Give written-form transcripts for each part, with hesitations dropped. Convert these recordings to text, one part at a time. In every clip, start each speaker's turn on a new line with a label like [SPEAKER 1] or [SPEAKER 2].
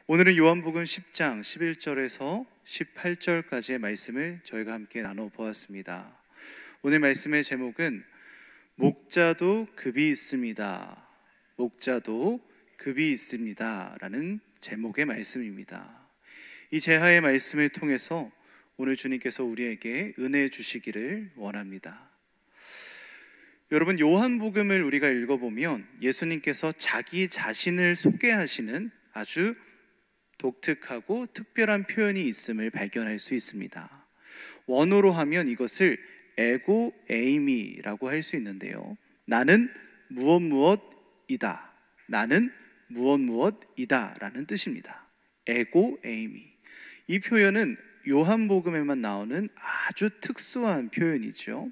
[SPEAKER 1] 오늘은 요한복음 10장 11절에서 18절까지의 말씀을 저희가 함께 나눠보았습니다. 오늘 말씀의 제목은 목자도 급이 있습니다. 목자도 급이 있습니다 라는 제목의 말씀입니다. 이 제하의 말씀을 통해서 오늘 주님께서 우리에게 은혜 주시기를 원합니다. 여러분, 요한복음을 우리가 읽어보면 예수님께서 자기 자신을 소개하시는 아주 독특하고 특별한 표현이 있음을 발견할 수 있습니다. 원어로 하면 이것을 에고 에이미라고 할 수 있는데요, 나는 무엇이다, 나는 무엇이다 라는 뜻입니다. 에고 에이미. 이 표현은 요한복음에만 나오는 아주 특수한 표현이죠.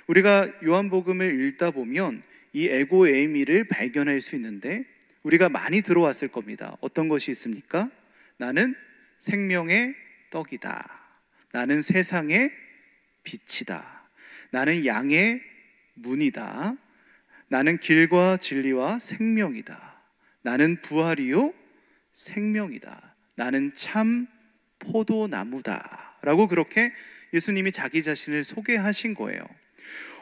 [SPEAKER 1] 우리가 요한복음을 읽다 보면 이 에고 에이미를 발견할 수 있는데 우리가 많이 들어왔을 겁니다. 어떤 것이 있습니까? 나는 생명의 떡이다, 나는 세상의 빛이다, 나는 양의 문이다, 나는 길과 진리와 생명이다, 나는 부활이요 생명이다, 나는 참 포도나무다 라고 그렇게 예수님이 자기 자신을 소개하신 거예요.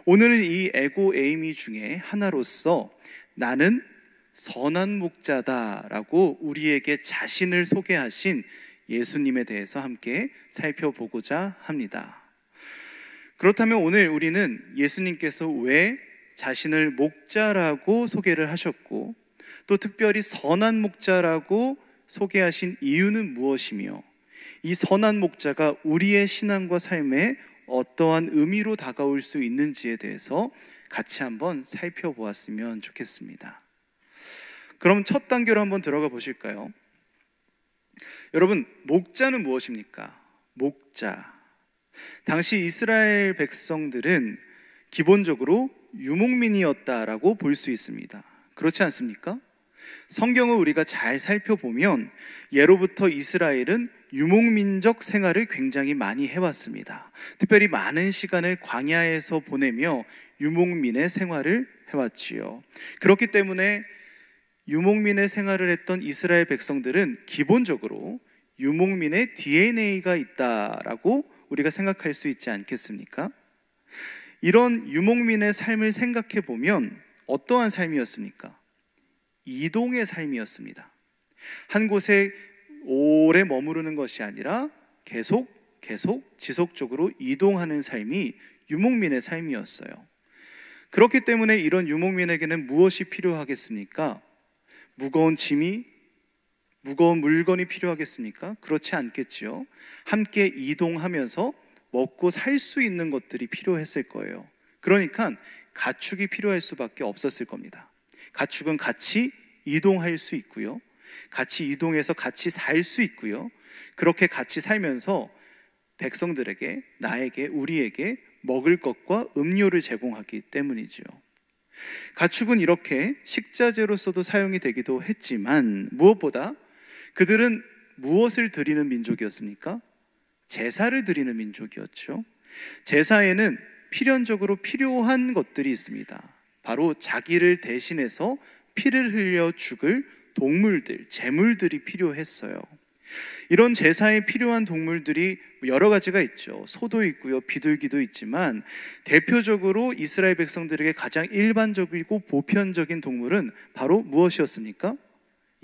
[SPEAKER 1] 오늘은 이 에고 에이미 중에 하나로서 나는 선한 목자다라고 우리에게 자신을 소개하신 예수님에 대해서 함께 살펴보고자 합니다. 그렇다면 오늘 우리는 예수님께서 왜 자신을 목자라고 소개를 하셨고 또 특별히 선한 목자라고 소개하신 이유는 무엇이며 이 선한 목자가 우리의 신앙과 삶에 어떠한 의미로 다가올 수 있는지에 대해서 같이 한번 살펴보았으면 좋겠습니다. 그럼 첫 단계로 한번 들어가 보실까요? 여러분, 목자는 무엇입니까? 목자. 당시 이스라엘 백성들은 기본적으로 유목민이었다라고 볼 수 있습니다. 그렇지 않습니까? 성경을 우리가 잘 살펴보면 예로부터 이스라엘은 유목민적 생활을 굉장히 많이 해왔습니다. 특별히 많은 시간을 광야에서 보내며 유목민의 생활을 해왔지요. 그렇기 때문에 유목민의 생활을 했던 이스라엘 백성들은 기본적으로 유목민의 DNA가 있다라고 우리가 생각할 수 있지 않겠습니까? 이런 유목민의 삶을 생각해 보면 어떠한 삶이었습니까? 이동의 삶이었습니다. 한 곳에 오래 머무르는 것이 아니라 계속 지속적으로 이동하는 삶이 유목민의 삶이었어요. 그렇기 때문에 이런 유목민에게는 무엇이 필요하겠습니까? 무거운 짐이, 무거운 물건이 필요하겠습니까? 그렇지 않겠죠. 함께 이동하면서 먹고 살 수 있는 것들이 필요했을 거예요. 그러니까 가축이 필요할 수밖에 없었을 겁니다. 가축은 같이 이동할 수 있고요, 같이 이동해서 같이 살 수 있고요, 그렇게 같이 살면서 백성들에게, 나에게, 우리에게 먹을 것과 음료를 제공하기 때문이죠. 가축은 이렇게 식자재로서도 사용이 되기도 했지만 무엇보다 그들은 무엇을 드리는 민족이었습니까? 제사를 드리는 민족이었죠. 제사에는 필연적으로 필요한 것들이 있습니다. 바로 자기를 대신해서 피를 흘려 죽을 동물들, 제물들이 필요했어요. 이런 제사에 필요한 동물들이 여러 가지가 있죠. 소도 있고요, 비둘기도 있지만 대표적으로 이스라엘 백성들에게 가장 일반적이고 보편적인 동물은 바로 무엇이었습니까?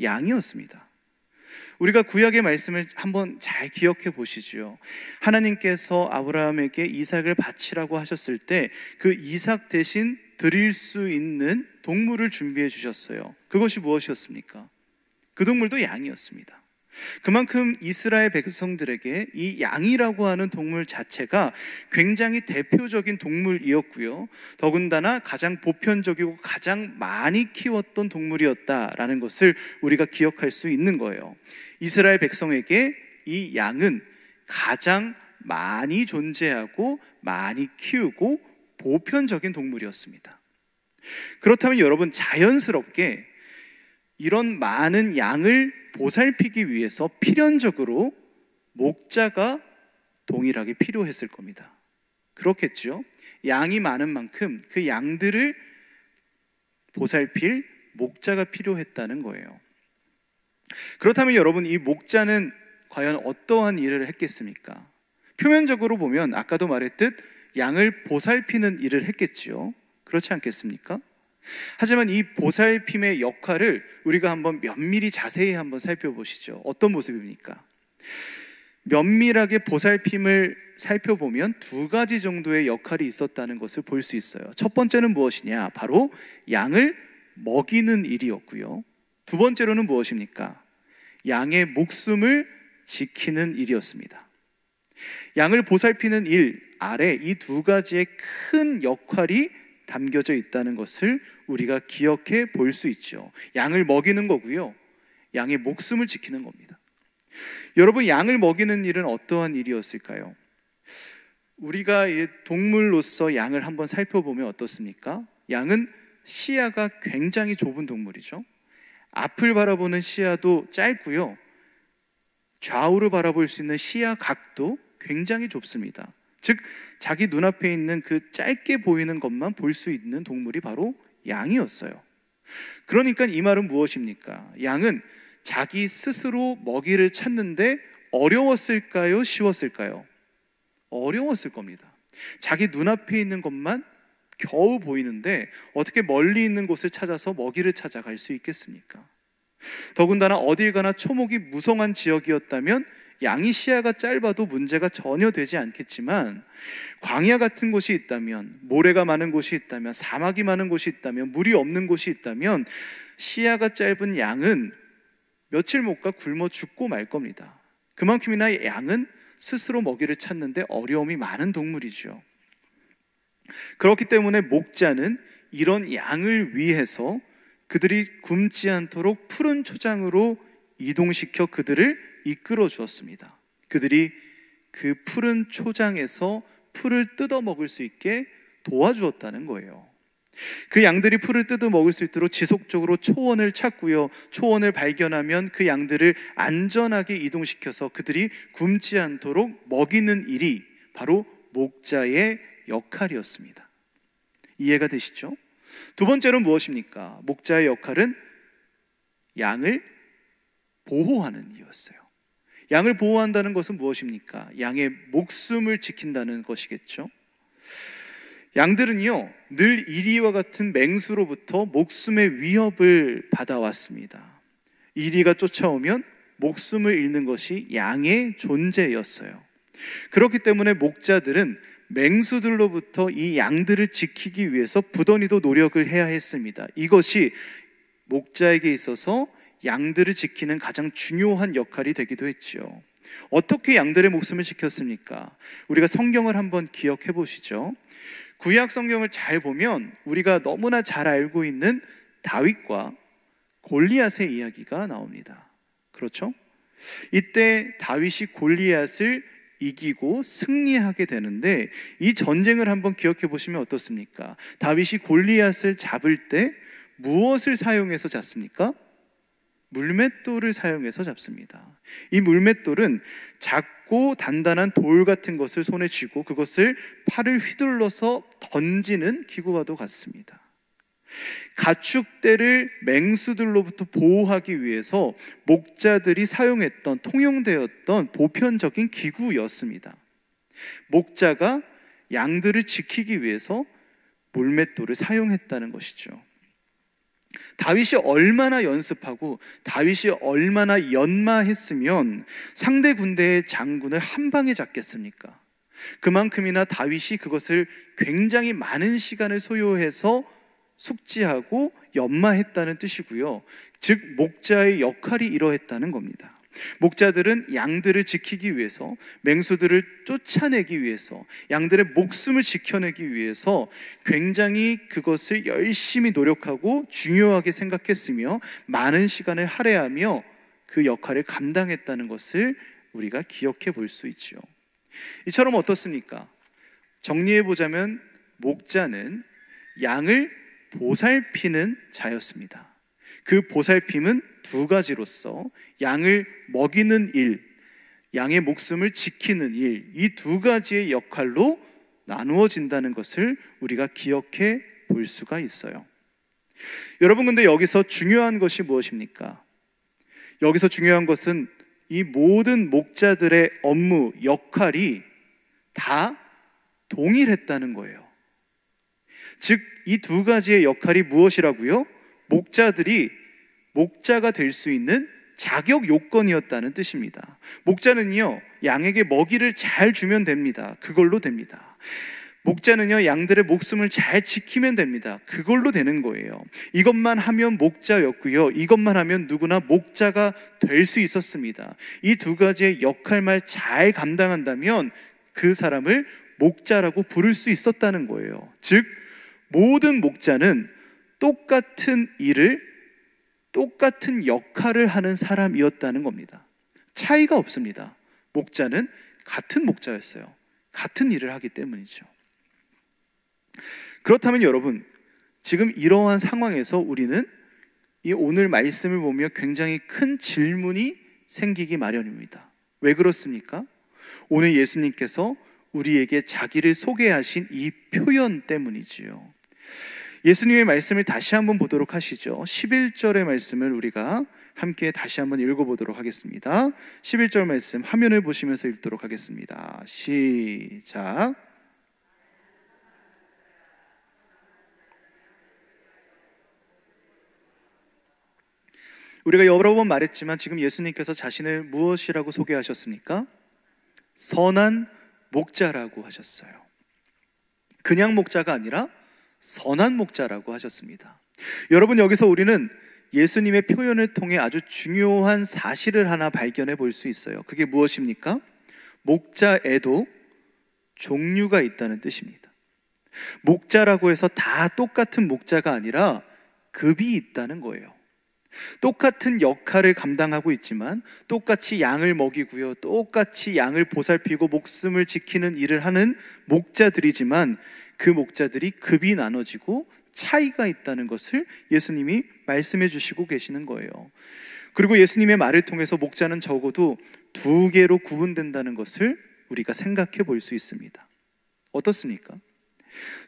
[SPEAKER 1] 양이었습니다. 우리가 구약의 말씀을 한번 잘 기억해 보시죠. 하나님께서 아브라함에게 이삭을 바치라고 하셨을 때 그 이삭 대신 드릴 수 있는 동물을 준비해 주셨어요. 그것이 무엇이었습니까? 그 동물도 양이었습니다. 그만큼 이스라엘 백성들에게 이 양이라고 하는 동물 자체가 굉장히 대표적인 동물이었고요, 더군다나 가장 보편적이고 가장 많이 키웠던 동물이었다라는 것을 우리가 기억할 수 있는 거예요. 이스라엘 백성에게 이 양은 가장 많이 존재하고 많이 키우고 보편적인 동물이었습니다. 그렇다면 여러분, 자연스럽게 이런 많은 양을 보살피기 위해서 필연적으로 목자가 동일하게 필요했을 겁니다. 그렇겠죠? 양이 많은 만큼 그 양들을 보살필 목자가 필요했다는 거예요. 그렇다면 여러분, 이 목자는 과연 어떠한 일을 했겠습니까? 표면적으로 보면 아까도 말했듯 양을 보살피는 일을 했겠지요. 그렇지 않겠습니까? 하지만 이 보살핌의 역할을 우리가 한번 면밀히 자세히 한번 살펴보시죠. 어떤 모습입니까? 면밀하게 보살핌을 살펴보면 두 가지 정도의 역할이 있었다는 것을 볼 수 있어요. 첫 번째는 무엇이냐? 바로 양을 먹이는 일이었고요. 두 번째로는 무엇입니까? 양의 목숨을 지키는 일이었습니다. 양을 보살피는 일 아래 이 두 가지의 큰 역할이 담겨져 있다는 것을 우리가 기억해 볼 수 있죠. 양을 먹이는 거고요, 양의 목숨을 지키는 겁니다. 여러분, 양을 먹이는 일은 어떠한 일이었을까요? 우리가 동물로서 양을 한번 살펴보면 어떻습니까? 양은 시야가 굉장히 좁은 동물이죠. 앞을 바라보는 시야도 짧고요, 좌우를 바라볼 수 있는 시야 각도 굉장히 좁습니다. 즉 자기 눈앞에 있는 그 짧게 보이는 것만 볼 수 있는 동물이 바로 양이었어요. 그러니까 이 말은 무엇입니까? 양은 자기 스스로 먹이를 찾는데 어려웠을까요? 쉬웠을까요? 어려웠을 겁니다. 자기 눈앞에 있는 것만 겨우 보이는데 어떻게 멀리 있는 곳을 찾아서 먹이를 찾아갈 수 있겠습니까? 더군다나 어딜 가나 초목이 무성한 지역이었다면 양이 시야가 짧아도 문제가 전혀 되지 않겠지만, 광야 같은 곳이 있다면, 모래가 많은 곳이 있다면, 사막이 많은 곳이 있다면, 물이 없는 곳이 있다면 시야가 짧은 양은 며칠 못 가 굶어 죽고 말 겁니다. 그만큼이나 양은 스스로 먹이를 찾는데 어려움이 많은 동물이죠. 그렇기 때문에 목자는 이런 양을 위해서 그들이 굶지 않도록 푸른 초장으로 이동시켜 그들을 이끌어 주었습니다. 그들이 그 푸른 초장에서 풀을 뜯어 먹을 수 있게 도와주었다는 거예요. 그 양들이 풀을 뜯어 먹을 수 있도록 지속적으로 초원을 찾고요, 초원을 발견하면 그 양들을 안전하게 이동시켜서 그들이 굶지 않도록 먹이는 일이 바로 목자의 역할이었습니다. 이해가 되시죠? 두 번째로 무엇입니까? 목자의 역할은 양을 보호하는 일이었어요. 양을 보호한다는 것은 무엇입니까? 양의 목숨을 지킨다는 것이겠죠. 양들은요, 늘 이리와 같은 맹수로부터 목숨의 위협을 받아왔습니다. 이리가 쫓아오면 목숨을 잃는 것이 양의 존재였어요. 그렇기 때문에 목자들은 맹수들로부터 이 양들을 지키기 위해서 부단히도 노력을 해야 했습니다. 이것이 목자에게 있어서 양들을 지키는 가장 중요한 역할이 되기도 했죠. 어떻게 양들의 목숨을 지켰습니까? 우리가 성경을 한번 기억해 보시죠. 구약 성경을 잘 보면 우리가 너무나 잘 알고 있는 다윗과 골리앗의 이야기가 나옵니다. 그렇죠? 이때 다윗이 골리앗을 이기고 승리하게 되는데, 이 전쟁을 한번 기억해 보시면 어떻습니까? 다윗이 골리앗을 잡을 때 무엇을 사용해서 잡습니까? 물맷돌을 사용해서 잡습니다. 이 물맷돌은 작고 단단한 돌 같은 것을 손에 쥐고 그것을 팔을 휘둘러서 던지는 기구와도 같습니다. 가축대를 맹수들로부터 보호하기 위해서 목자들이 사용했던, 통용되었던 보편적인 기구였습니다. 목자가 양들을 지키기 위해서 물맷돌을 사용했다는 것이죠. 다윗이 얼마나 연습하고 다윗이 얼마나 연마했으면 상대 군대의 장군을 한 방에 잡겠습니까? 그만큼이나 다윗이 그것을 굉장히 많은 시간을 소요해서 숙지하고 연마했다는 뜻이고요. 즉 목자의 역할이 이러했다는 겁니다. 목자들은 양들을 지키기 위해서, 맹수들을 쫓아내기 위해서, 양들의 목숨을 지켜내기 위해서 굉장히 그것을 열심히 노력하고 중요하게 생각했으며 많은 시간을 할애하며 그 역할을 감당했다는 것을 우리가 기억해 볼 수 있죠. 이처럼 어떻습니까? 정리해 보자면 목자는 양을 보살피는 자였습니다. 그 보살핌은 두 가지로서 양을 먹이는 일, 양의 목숨을 지키는 일, 이 두 가지의 역할로 나누어진다는 것을 우리가 기억해 볼 수가 있어요. 여러분, 근데 여기서 중요한 것이 무엇입니까? 여기서 중요한 것은 이 모든 목자들의 업무, 역할이 다 동일했다는 거예요. 즉, 이 두 가지의 역할이 무엇이라고요? 목자들이 목자가 될 수 있는 자격 요건이었다는 뜻입니다. 목자는요, 양에게 먹이를 잘 주면 됩니다. 그걸로 됩니다. 목자는요, 양들의 목숨을 잘 지키면 됩니다. 그걸로 되는 거예요. 이것만 하면 목자였고요, 이것만 하면 누구나 목자가 될 수 있었습니다. 이 두 가지의 역할만 잘 감당한다면 그 사람을 목자라고 부를 수 있었다는 거예요. 즉, 모든 목자는 똑같은 일을, 똑같은 역할을 하는 사람이었다는 겁니다. 차이가 없습니다. 목자는 같은 목자였어요. 같은 일을 하기 때문이죠. 그렇다면 여러분, 지금 이러한 상황에서 우리는 이 오늘 말씀을 보며 굉장히 큰 질문이 생기기 마련입니다. 왜 그렇습니까? 오늘 예수님께서 우리에게 자기를 소개하신 이 표현 때문이지요. 예수님의 말씀을 다시 한번 보도록 하시죠. 11절의 말씀을 우리가 함께 다시 한번 읽어보도록 하겠습니다. 11절 말씀 화면을 보시면서 읽도록 하겠습니다. 시작. 우리가 여러 번 말했지만 지금 예수님께서 자신을 무엇이라고 소개하셨습니까? 선한 목자라고 하셨어요. 그냥 목자가 아니라 선한 목자라고 하셨습니다. 여러분, 여기서 우리는 예수님의 표현을 통해 아주 중요한 사실을 하나 발견해 볼 수 있어요. 그게 무엇입니까? 목자에도 종류가 있다는 뜻입니다. 목자라고 해서 다 똑같은 목자가 아니라 급이 있다는 거예요. 똑같은 역할을 감당하고 있지만 똑같이 양을 먹이고요, 똑같이 양을 보살피고 목숨을 지키는 일을 하는 목자들이지만 그 목자들이 급이 나눠지고 차이가 있다는 것을 예수님이 말씀해 주시고 계시는 거예요. 그리고 예수님의 말을 통해서 목자는 적어도 두 개로 구분된다는 것을 우리가 생각해 볼 수 있습니다. 어떻습니까?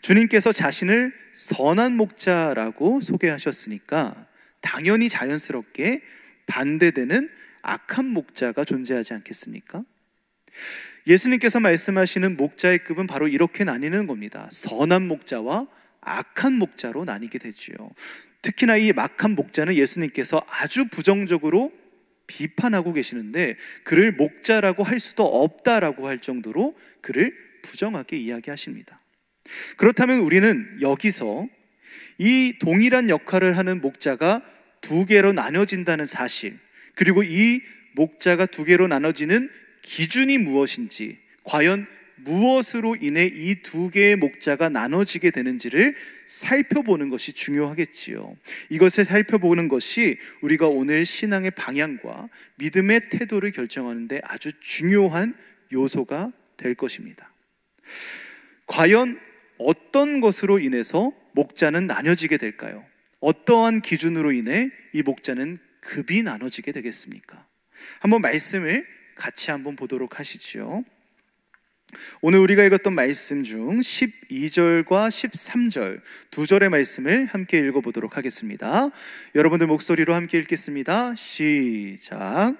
[SPEAKER 1] 주님께서 자신을 선한 목자라고 소개하셨으니까 당연히 자연스럽게 반대되는 악한 목자가 존재하지 않겠습니까? 예수님께서 말씀하시는 목자의 급은 바로 이렇게 나뉘는 겁니다. 선한 목자와 악한 목자로 나뉘게 되지요. 특히나 이 악한 목자는 예수님께서 아주 부정적으로 비판하고 계시는데 그를 목자라고 할 수도 없다라고 할 정도로 그를 부정하게 이야기하십니다. 그렇다면 우리는 여기서 이 동일한 역할을 하는 목자가 두 개로 나눠진다는 사실, 그리고 이 목자가 두 개로 나눠지는 기준이 무엇인지, 과연 무엇으로 인해 이 두 개의 목자가 나눠지게 되는지를 살펴보는 것이 중요하겠지요. 이것을 살펴보는 것이 우리가 오늘 신앙의 방향과 믿음의 태도를 결정하는 데 아주 중요한 요소가 될 것입니다. 과연 어떤 것으로 인해서 목자는 나눠지게 될까요? 어떠한 기준으로 인해 이 목자는 급이 나눠지게 되겠습니까? 한번 말씀을 같이 한번 보도록 하시죠. 오늘 우리가 읽었던 말씀 중 12절과 13절 두 절의 말씀을 함께 읽어보도록 하겠습니다. 여러분들 목소리로 함께 읽겠습니다. 시작.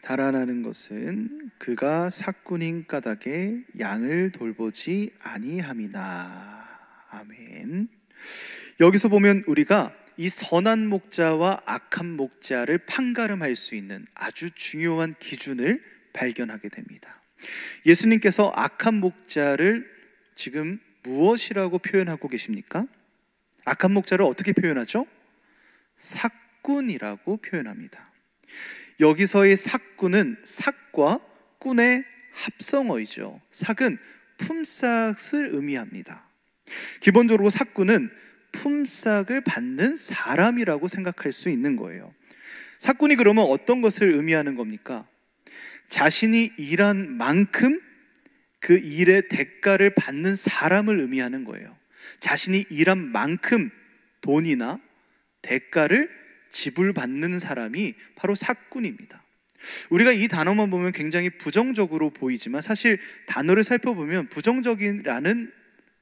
[SPEAKER 1] 달아나는 것은 그가 삭군인 까닭에 양을 돌보지 아니함이나. 아멘. 여기서 보면 우리가 이 선한 목자와 악한 목자를 판가름할 수 있는 아주 중요한 기준을 발견하게 됩니다. 예수님께서 악한 목자를 지금 무엇이라고 표현하고 계십니까? 악한 목자를 어떻게 표현하죠? 삭군이라고 표현합니다. 여기서의 삭군은 삭과 꾼의 합성어이죠. 삭은 품삯을 의미합니다. 기본적으로 삭군은 품삯을 받는 사람이라고 생각할 수 있는 거예요. 삭군이 그러면 어떤 것을 의미하는 겁니까? 자신이 일한 만큼 그 일의 대가를 받는 사람을 의미하는 거예요. 자신이 일한 만큼 돈이나 대가를 지불받는 사람이 바로 삭군입니다. 우리가 이 단어만 보면 굉장히 부정적으로 보이지만 사실 단어를 살펴보면 부정적이라는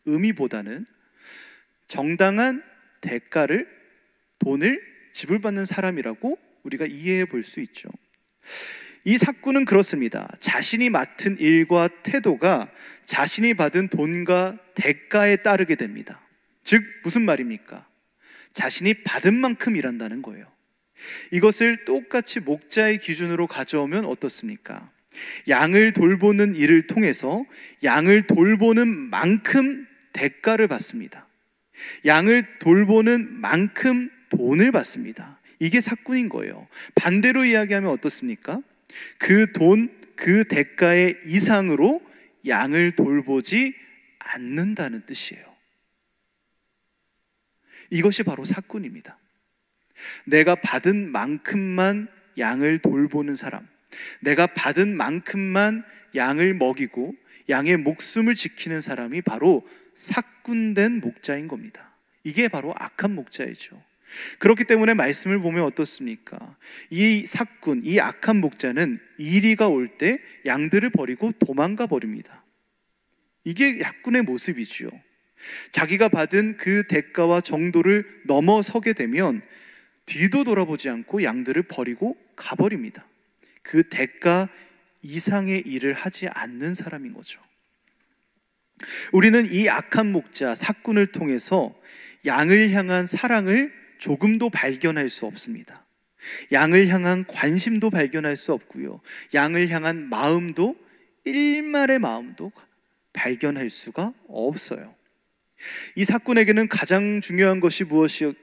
[SPEAKER 1] 의미보다는 정당한 대가를, 돈을 지불받는 사람이라고 우리가 이해해 볼 수 있죠. 이 사꾼은 그렇습니다. 자신이 맡은 일과 태도가 자신이 받은 돈과 대가에 따르게 됩니다. 즉 무슨 말입니까? 자신이 받은 만큼 일한다는 거예요. 이것을 똑같이 목자의 기준으로 가져오면 어떻습니까? 양을 돌보는 일을 통해서 양을 돌보는 만큼 대가를 받습니다. 양을 돌보는 만큼 돈을 받습니다. 이게 사꾼인 거예요. 반대로 이야기하면 어떻습니까? 그 돈, 그 대가의 이상으로 양을 돌보지 않는다는 뜻이에요. 이것이 바로 사꾼입니다. 내가 받은 만큼만 양을 돌보는 사람, 내가 받은 만큼만 양을 먹이고 양의 목숨을 지키는 사람이 바로 사꾼된 목자인 겁니다. 이게 바로 악한 목자이죠. 그렇기 때문에 말씀을 보면 어떻습니까? 이 사꾼, 이 악한 목자는 이리가 올 때 양들을 버리고 도망가 버립니다. 이게 약꾼의 모습이지요. 자기가 받은 그 대가와 정도를 넘어서게 되면 뒤도 돌아보지 않고 양들을 버리고 가버립니다. 그 대가 이상의 일을 하지 않는 사람인 거죠. 우리는 이 악한 목자 사꾼을 통해서 양을 향한 사랑을 조금도 발견할 수 없습니다. 양을 향한 관심도 발견할 수 없고요, 양을 향한 마음도, 일말의 마음도 발견할 수가 없어요. 이 사꾼에게는 가장 중요한 것이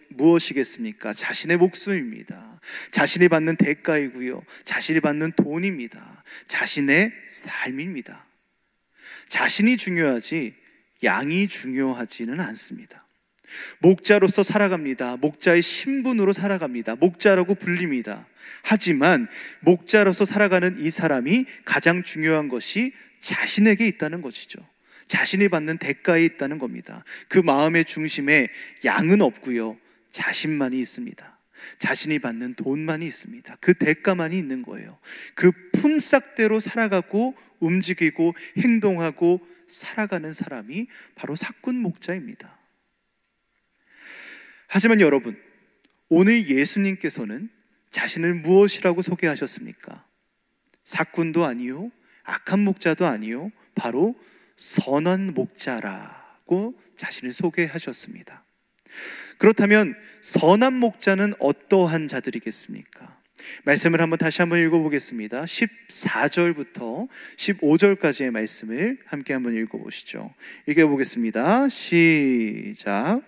[SPEAKER 1] 무엇이겠습니까? 자신의 목숨입니다. 자신이 받는 대가이고요, 자신이 받는 돈입니다. 자신의 삶입니다. 자신이 중요하지 양이 중요하지는 않습니다. 목자로서 살아갑니다. 목자의 신분으로 살아갑니다. 목자라고 불립니다. 하지만 목자로서 살아가는 이 사람이 가장 중요한 것이 자신에게 있다는 것이죠. 자신이 받는 대가에 있다는 겁니다. 그 마음의 중심에 양은 없고요, 자신만이 있습니다. 자신이 받는 돈만이 있습니다. 그 대가만이 있는 거예요. 그 품삯대로 살아가고 움직이고 행동하고 살아가는 사람이 바로 사꾼 목자입니다. 하지만 여러분, 오늘 예수님께서는 자신을 무엇이라고 소개하셨습니까? 사꾼도 아니요, 악한 목자도 아니요, 바로 선한 목자라고 자신을 소개하셨습니다. 그렇다면 선한 목자는 어떠한 자들이겠습니까? 말씀을 다시 한번 읽어보겠습니다. 14절부터 15절까지의 말씀을 함께 한번 읽어보시죠. 읽어보겠습니다. 시작.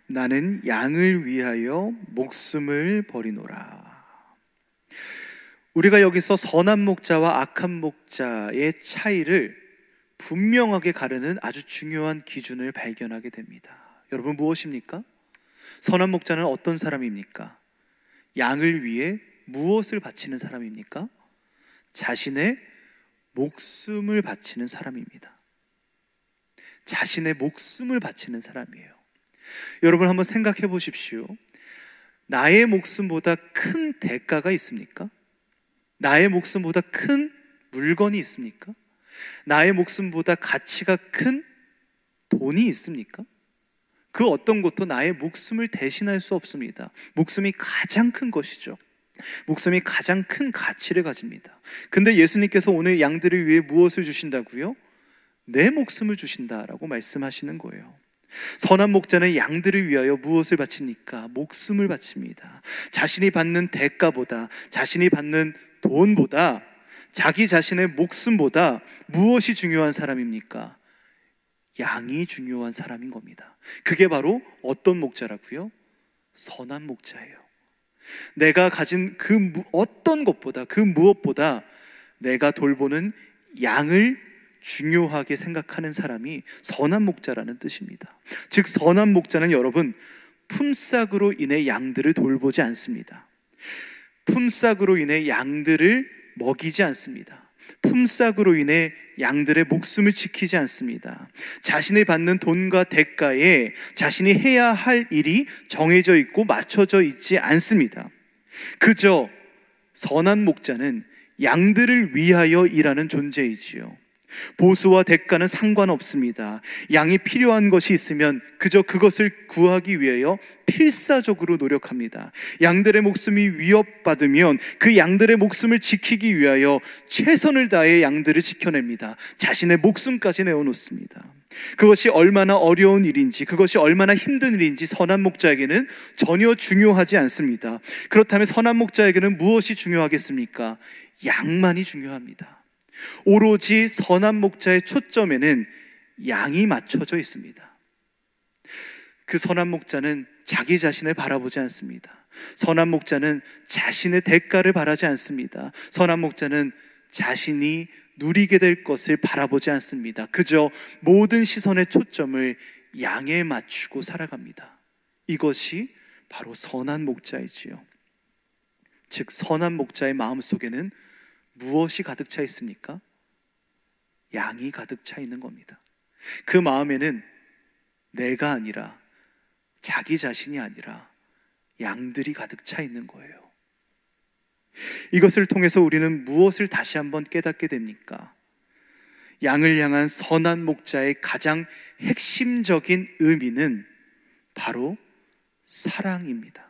[SPEAKER 1] 나는 양을 위하여 목숨을 버리노라. 우리가 여기서 선한 목자와 악한 목자의 차이를 분명하게 가르는 아주 중요한 기준을 발견하게 됩니다. 여러분, 무엇입니까? 선한 목자는 어떤 사람입니까? 양을 위해 무엇을 바치는 사람입니까? 자신의 목숨을 바치는 사람입니다. 자신의 목숨을 바치는 사람이에요. 여러분, 한번 생각해 보십시오. 나의 목숨보다 큰 대가가 있습니까? 나의 목숨보다 큰 물건이 있습니까? 나의 목숨보다 가치가 큰 돈이 있습니까? 그 어떤 것도 나의 목숨을 대신할 수 없습니다. 목숨이 가장 큰 것이죠. 목숨이 가장 큰 가치를 가집니다. 근데 예수님께서 오늘 양들을 위해 무엇을 주신다고요? 내 목숨을 주신다라고 말씀하시는 거예요. 선한 목자는 양들을 위하여 무엇을 바칩니까? 목숨을 바칩니다. 자신이 받는 대가보다, 자신이 받는 돈보다, 자기 자신의 목숨보다 무엇이 중요한 사람입니까? 양이 중요한 사람인 겁니다. 그게 바로 어떤 목자라고요? 선한 목자예요. 내가 가진 그 어떤 것보다, 그 무엇보다 내가 돌보는 양을 중요하게 생각하는 사람이 선한 목자라는 뜻입니다. 즉, 선한 목자는 여러분, 품삯으로 인해 양들을 돌보지 않습니다. 품삯으로 인해 양들을 먹이지 않습니다. 품삯으로 인해 양들의 목숨을 지키지 않습니다. 자신이 받는 돈과 대가에 자신이 해야 할 일이 정해져 있고 맞춰져 있지 않습니다. 그저 선한 목자는 양들을 위하여 일하는 존재이지요. 보수와 대가는 상관없습니다. 양이 필요한 것이 있으면 그저 그것을 구하기 위하여 필사적으로 노력합니다. 양들의 목숨이 위협받으면 그 양들의 목숨을 지키기 위하여 최선을 다해 양들을 지켜냅니다. 자신의 목숨까지 내어놓습니다. 그것이 얼마나 어려운 일인지, 그것이 얼마나 힘든 일인지 선한 목자에게는 전혀 중요하지 않습니다. 그렇다면 선한 목자에게는 무엇이 중요하겠습니까? 양만이 중요합니다. 오로지 선한 목자의 초점에는 양이 맞춰져 있습니다. 그 선한 목자는 자기 자신을 바라보지 않습니다. 선한 목자는 자신의 대가를 바라지 않습니다. 선한 목자는 자신이 누리게 될 것을 바라보지 않습니다. 그저 모든 시선의 초점을 양에 맞추고 살아갑니다. 이것이 바로 선한 목자이지요. 즉 선한 목자의 마음속에는 무엇이 가득 차 있습니까? 양이 가득 차 있는 겁니다. 그 마음에는 내가 아니라, 자기 자신이 아니라 양들이 가득 차 있는 거예요. 이것을 통해서 우리는 무엇을 다시 한번 깨닫게 됩니까? 양을 향한 선한 목자의 가장 핵심적인 의미는 바로 사랑입니다.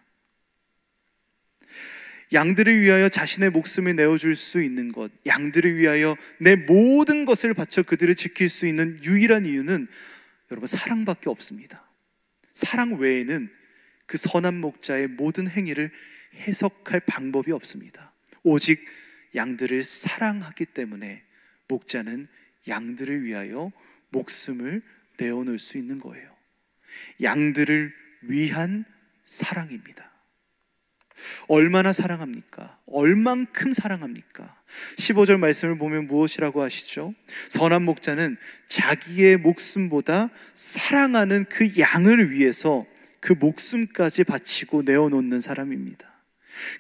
[SPEAKER 1] 양들을 위하여 자신의 목숨을 내어줄 수 있는 것, 양들을 위하여 내 모든 것을 바쳐 그들을 지킬 수 있는 유일한 이유는 여러분 사랑밖에 없습니다. 사랑 외에는 그 선한 목자의 모든 행위를 해석할 방법이 없습니다. 오직 양들을 사랑하기 때문에 목자는 양들을 위하여 목숨을 내어놓을 수 있는 거예요. 양들을 위한 사랑입니다. 얼마나 사랑합니까? 얼만큼 사랑합니까? 15절 말씀을 보면 무엇이라고 하시죠? 선한 목자는 자기의 목숨보다 사랑하는 그 양을 위해서 그 목숨까지 바치고 내어놓는 사람입니다.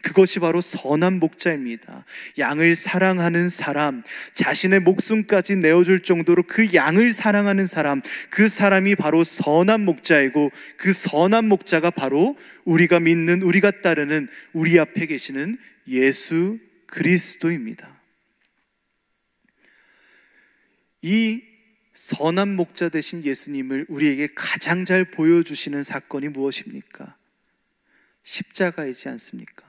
[SPEAKER 1] 그것이 바로 선한 목자입니다. 양을 사랑하는 사람, 자신의 목숨까지 내어줄 정도로 그 양을 사랑하는 사람, 그 사람이 바로 선한 목자이고 그 선한 목자가 바로 우리가 믿는, 우리가 따르는 우리 앞에 계시는 예수 그리스도입니다. 이 선한 목자 되신 예수님을 우리에게 가장 잘 보여주시는 사건이 무엇입니까? 십자가이지 않습니까?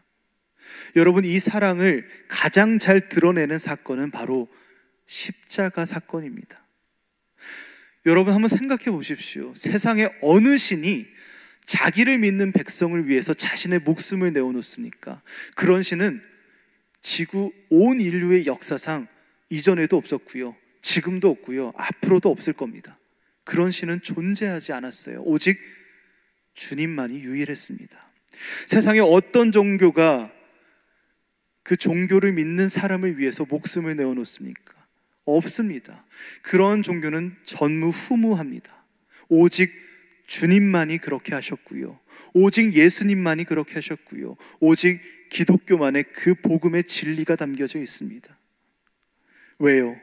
[SPEAKER 1] 여러분, 이 사랑을 가장 잘 드러내는 사건은 바로 십자가 사건입니다. 여러분 한번 생각해 보십시오. 세상의 어느 신이 자기를 믿는 백성을 위해서 자신의 목숨을 내어놓습니까? 그런 신은 지구 온 인류의 역사상 이전에도 없었고요, 지금도 없고요, 앞으로도 없을 겁니다. 그런 신은 존재하지 않았어요. 오직 주님만이 유일했습니다. 세상에 어떤 종교가 그 종교를 믿는 사람을 위해서 목숨을 내어놓습니까? 없습니다. 그런 종교는 전무후무합니다. 오직 주님만이 그렇게 하셨고요, 오직 예수님만이 그렇게 하셨고요, 오직 기독교만의 그 복음의 진리가 담겨져 있습니다. 왜요?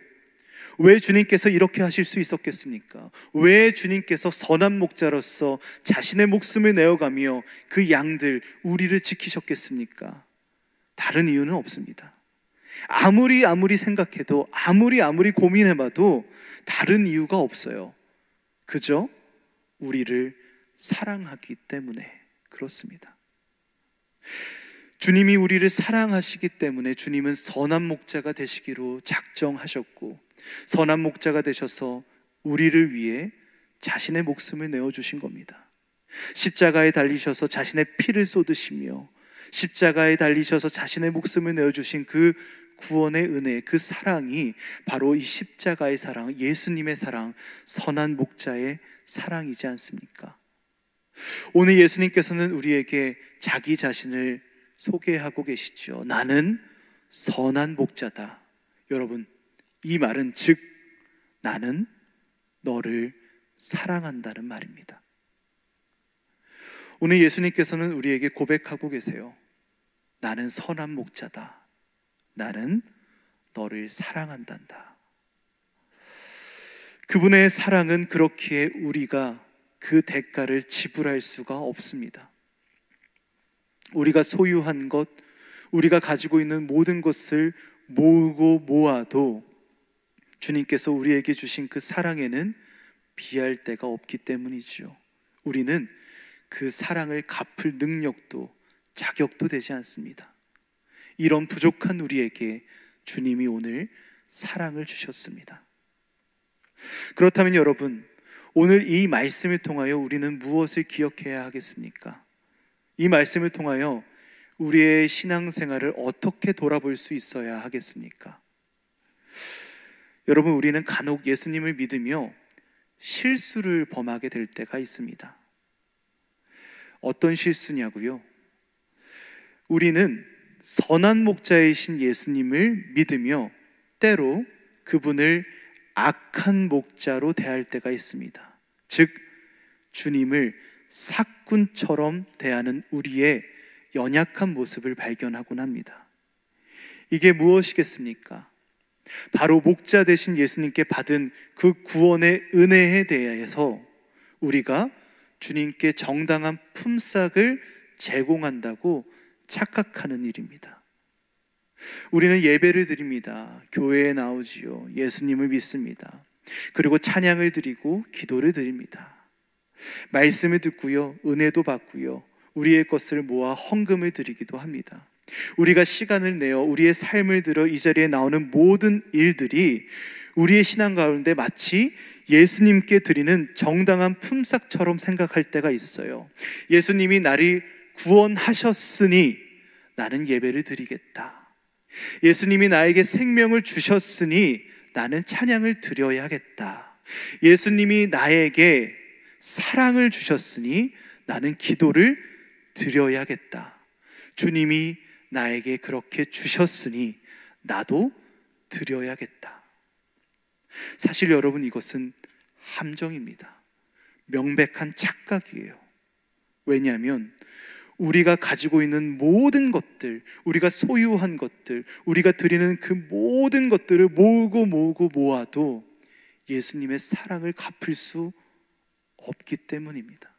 [SPEAKER 1] 왜 주님께서 이렇게 하실 수 있었겠습니까? 왜 주님께서 선한 목자로서 자신의 목숨을 내어가며 그 양들, 우리를 지키셨겠습니까? 다른 이유는 없습니다. 아무리 생각해도, 아무리 고민해봐도 다른 이유가 없어요. 그저 우리를 사랑하기 때문에 그렇습니다. 주님이 우리를 사랑하시기 때문에 주님은 선한 목자가 되시기로 작정하셨고, 선한 목자가 되셔서 우리를 위해 자신의 목숨을 내어주신 겁니다. 십자가에 달리셔서 자신의 피를 쏟으시며 십자가에 달리셔서 자신의 목숨을 내어주신 그 구원의 은혜, 그 사랑이 바로 이 십자가의 사랑, 예수님의 사랑, 선한 목자의 사랑이지 않습니까? 오늘 예수님께서는 우리에게 자기 자신을 소개하고 계시죠. 나는 선한 목자다. 여러분, 이 말은 즉 나는 너를 사랑한다는 말입니다. 오늘 예수님께서는 우리에게 고백하고 계세요. 나는 선한 목자다. 나는 너를 사랑한단다. 그분의 사랑은 그렇기에 우리가 그 대가를 지불할 수가 없습니다. 우리가 소유한 것, 우리가 가지고 있는 모든 것을 모으고 모아도 주님께서 우리에게 주신 그 사랑에는 비할 데가 없기 때문이지요. 우리는 그 사랑을 갚을 능력도 자격도 되지 않습니다. 이런 부족한 우리에게 주님이 오늘 사랑을 주셨습니다. 그렇다면 여러분, 오늘 이 말씀을 통하여 우리는 무엇을 기억해야 하겠습니까? 이 말씀을 통하여 우리의 신앙생활을 어떻게 돌아볼 수 있어야 하겠습니까? 여러분, 우리는 간혹 예수님을 믿으며 실수를 범하게 될 때가 있습니다. 어떤 실수냐고요? 우리는 선한 목자이신 예수님을 믿으며 때로 그분을 악한 목자로 대할 때가 있습니다. 즉, 주님을 사꾼처럼 대하는 우리의 연약한 모습을 발견하곤 합니다. 이게 무엇이겠습니까? 바로 목자 되신 예수님께 받은 그 구원의 은혜에 대해서 우리가 주님께 정당한 품삯을 제공한다고 착각하는 일입니다. 우리는 예배를 드립니다. 교회에 나오지요. 예수님을 믿습니다. 그리고 찬양을 드리고 기도를 드립니다. 말씀을 듣고요, 은혜도 받고요, 우리의 것을 모아 헌금을 드리기도 합니다. 우리가 시간을 내어 우리의 삶을 들어 이 자리에 나오는 모든 일들이 우리의 신앙 가운데 마치 예수님께 드리는 정당한 품삯처럼 생각할 때가 있어요. 예수님이 나를 구원하셨으니 나는 예배를 드리겠다. 예수님이 나에게 생명을 주셨으니 나는 찬양을 드려야겠다. 예수님이 나에게 사랑을 주셨으니 나는 기도를 드려야겠다. 주님이 나에게 그렇게 주셨으니 나도 드려야겠다. 사실 여러분, 이것은 함정입니다. 명백한 착각이에요. 왜냐하면 우리가 가지고 있는 모든 것들, 우리가 소유한 것들, 우리가 드리는 그 모든 것들을 모으고 모아도 예수님의 사랑을 갚을 수 없기 때문입니다.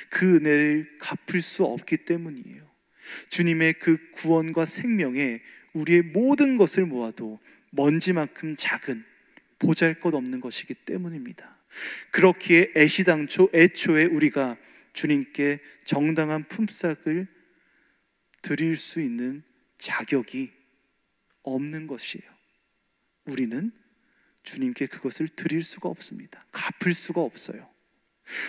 [SPEAKER 1] 그 은혜를 갚을 수 없기 때문이에요. 주님의 그 구원과 생명에 우리의 모든 것을 모아도 먼지만큼 작은 보잘것없는 것이기 때문입니다. 그렇기에 애초에 우리가 주님께 정당한 품삯을 드릴 수 있는 자격이 없는 것이에요. 우리는 주님께 그것을 드릴 수가 없습니다. 갚을 수가 없어요.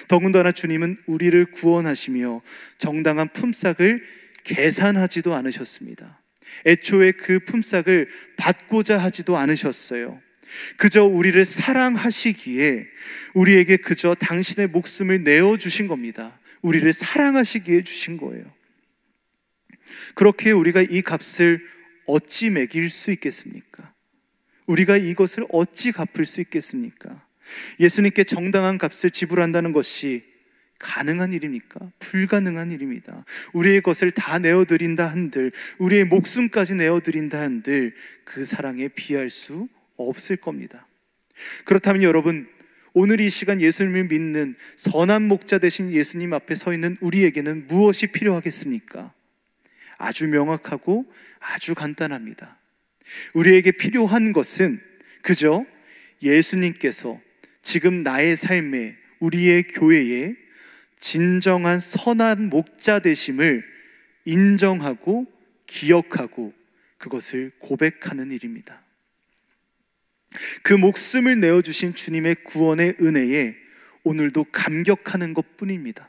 [SPEAKER 1] 더군다나 주님은 우리를 구원하시며 정당한 품삯을 계산하지도 않으셨습니다. 애초에 그 품삯을 받고자 하지도 않으셨어요. 그저 우리를 사랑하시기에 우리에게 그저 당신의 목숨을 내어주신 겁니다. 우리를 사랑하시기에 주신 거예요. 그렇게 우리가 이 값을 어찌 매길 수 있겠습니까? 우리가 이것을 어찌 갚을 수 있겠습니까? 예수님께 정당한 값을 지불한다는 것이 가능한 일입니까? 불가능한 일입니다. 우리의 것을 다 내어드린다 한들, 우리의 목숨까지 내어드린다 한들 그 사랑에 비할 수 없을 겁니다. 그렇다면 여러분, 오늘 이 시간 예수님을 믿는 선한 목자 되신 예수님 앞에 서 있는 우리에게는 무엇이 필요하겠습니까? 아주 명확하고 아주 간단합니다. 우리에게 필요한 것은 그저 예수님께서 지금 나의 삶에, 우리의 교회에 진정한 선한 목자 되심을 인정하고 기억하고 그것을 고백하는 일입니다. 그 목숨을 내어주신 주님의 구원의 은혜에 오늘도 감격하는 것뿐입니다.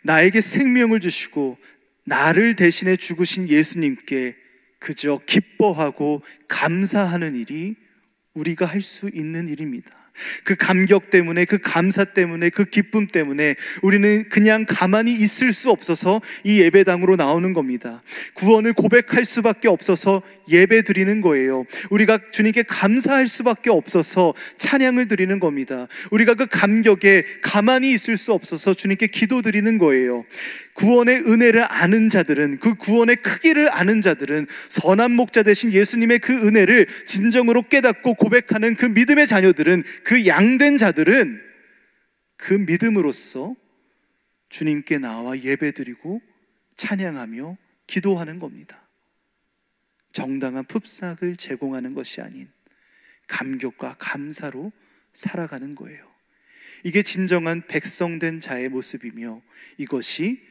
[SPEAKER 1] 나에게 생명을 주시고 나를 대신해 죽으신 예수님께 그저 기뻐하고 감사하는 일이 우리가 할 수 있는 일입니다. 그 감격 때문에, 그 감사 때문에, 그 기쁨 때문에 우리는 그냥 가만히 있을 수 없어서 이 예배당으로 나오는 겁니다. 구원을 고백할 수밖에 없어서 예배 드리는 거예요. 우리가 주님께 감사할 수밖에 없어서 찬양을 드리는 겁니다. 우리가 그 감격에 가만히 있을 수 없어서 주님께 기도 드리는 거예요. 구원의 은혜를 아는 자들은, 그 구원의 크기를 아는 자들은, 선한 목자 되신 예수님의 그 은혜를 진정으로 깨닫고 고백하는 그 믿음의 자녀들은, 그 양된 자들은 그 믿음으로써 주님께 나와 예배드리고 찬양하며 기도하는 겁니다. 정당한 풋삭을 제공하는 것이 아닌 감격과 감사로 살아가는 거예요. 이게 진정한 백성된 자의 모습이며 이것이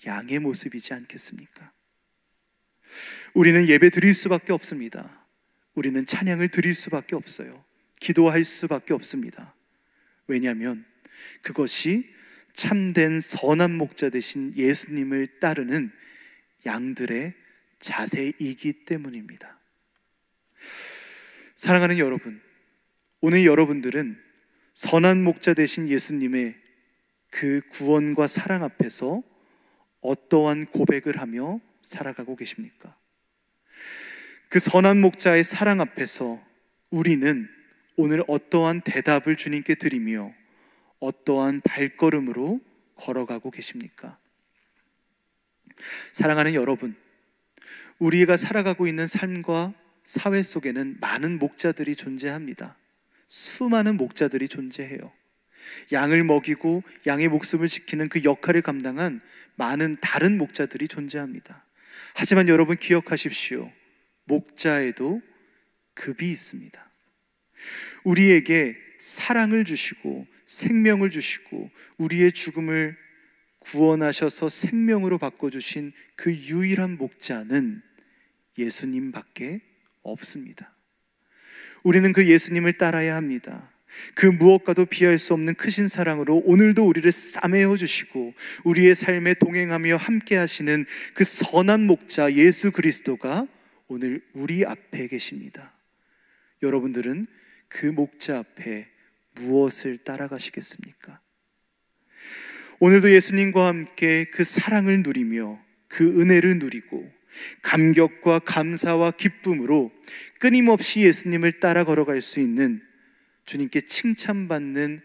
[SPEAKER 1] 양의 모습이지 않겠습니까? 우리는 예배 드릴 수밖에 없습니다. 우리는 찬양을 드릴 수밖에 없어요. 기도할 수밖에 없습니다. 왜냐하면 그것이 참된 선한 목자 되신 예수님을 따르는 양들의 자세이기 때문입니다. 사랑하는 여러분, 오늘 여러분들은 선한 목자 되신 예수님의 그 구원과 사랑 앞에서 어떠한 고백을 하며 살아가고 계십니까? 그 선한 목자의 사랑 앞에서 우리는 오늘 어떠한 대답을 주님께 드리며 어떠한 발걸음으로 걸어가고 계십니까? 사랑하는 여러분, 우리가 살아가고 있는 삶과 사회 속에는 많은 목자들이 존재합니다. 수많은 목자들이 존재해요. 양을 먹이고 양의 목숨을 지키는 그 역할을 감당한 많은 다른 목자들이 존재합니다. 하지만 여러분 기억하십시오. 목자에도 급이 있습니다. 우리에게 사랑을 주시고 생명을 주시고 우리의 죽음을 구원하셔서 생명으로 바꿔주신 그 유일한 목자는 예수님밖에 없습니다. 우리는 그 예수님을 따라야 합니다. 그 무엇과도 비할 수 없는 크신 사랑으로 오늘도 우리를 싸매어 주시고 우리의 삶에 동행하며 함께 하시는 그 선한 목자 예수 그리스도가 오늘 우리 앞에 계십니다. 여러분들은 그 목자 앞에 무엇을 따라가시겠습니까? 오늘도 예수님과 함께 그 사랑을 누리며 그 은혜를 누리고 감격과 감사와 기쁨으로 끊임없이 예수님을 따라 걸어갈 수 있는 주님께 칭찬받는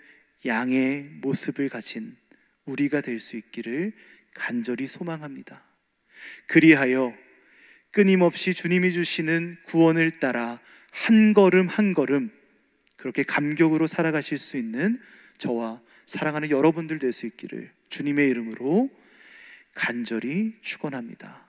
[SPEAKER 1] 양의 모습을 가진 우리가 될 수 있기를 간절히 소망합니다. 그리하여 끊임없이 주님이 주시는 구원을 따라 한 걸음 한 걸음 그렇게 감격으로 살아가실 수 있는 저와 사랑하는 여러분들 될 수 있기를 주님의 이름으로 간절히 축원합니다.